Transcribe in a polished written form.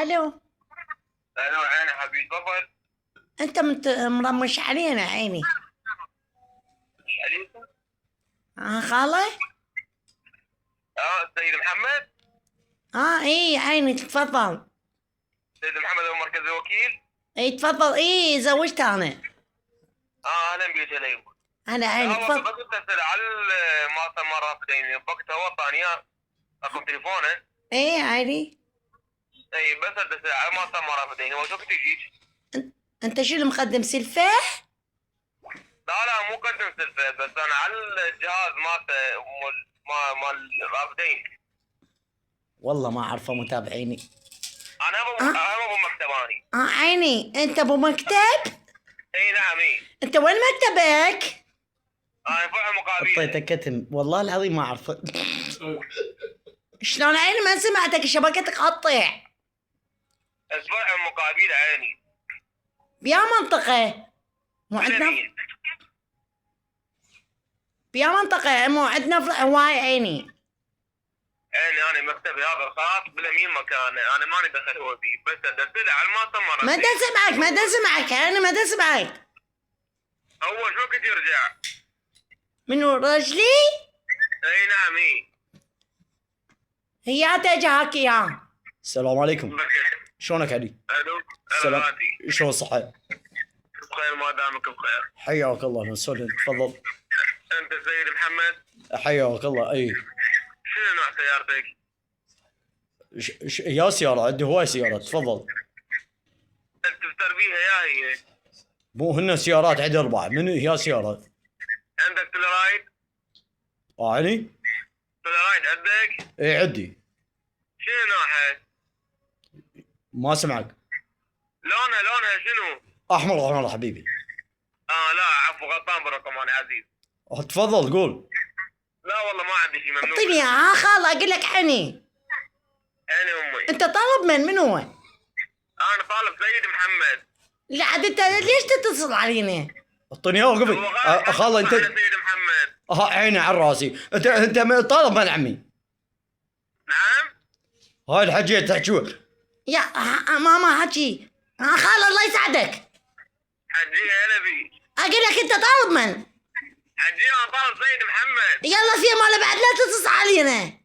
الو. الو عيني حبيبي تفضل. انت مرمش علينا عيني. عليكم. خاله. سيد محمد. ايه عيني تفضل. سيد محمد هو مركز الوكيل. ايه تفضل. ايه زوجت انا. اهلا بك عليكم. انا عيني تفضل. بس اتصل على المؤتمر رافدين وقتها وطاني رقم تليفونه. ايه عيني. اي بس اتصل على المؤتمر رافدين وشو كنت تجيك؟ انت شو اللي مقدم سلفاح؟ لا مو قدم سلفات بس انا على الجهاز مال رافدين. والله ما اعرفه متابعيني. انا ابو مكتباني. عيني انت ابو مكتب؟ اي نعم اي. انت وين مكتبك؟ انا فرع مقابله. اعطيتك كتم والله العظيم ما اعرفه. شلون عيني ما سمعتك شبكتك قطع. الفرع مقابله عيني. بيا منطقة؟ مو عندنا بيا منطقة مو عندنا فرع هواي عيني. انا مكتبي هذا الخاص باليمين مكانه، انا ماني دخل هو فيه بس ادرسله على المؤتمر. ما دا سمعك انا ما دا سمعك. هو شو وقت يرجع؟ منو رجلي؟ اي نعم اي. هي تجي هاكي يا. السلام عليكم. شلونك علي؟ الو. السلام. شلون الصحة؟ بخير ما دامك بخير. حياك الله مسؤول تفضل. انت سيد محمد؟ حياك الله. اي شنو نوع سيارتك؟ يا سيارة عندي هواي سيارات تفضل. انت تفتر بيها يا هي؟ مو هن سيارات عندي 4 من هي سيارات. عندك تلرايد؟ يعني؟ تلرايد عندك؟ اي عندي. شنو نوعها؟ ما سمعك. لونها شنو؟ احمر حبيبي. لا عفو غلطان برقم انا عزيز. تفضل قول. لا والله ما عندي شيء ممنوع. اعطيني خال اقول لك حني. انا امي. انت طالب من هو؟ انا طالب سيد محمد. لا عاد انت ليش تتصل علينا؟ اعطيني اياه قبل. خاله انت. سيد محمد. عيني على راسي. انت طالب من عمي. نعم. هاي الحجيه تحجوه. يا ماما حكي. خال الله يسعدك. حجيه هلا بي. اقول لك انت طالب من؟ حجيه انا طالب سيد محمد. يلا في ماله بعد لا تتصل علينا.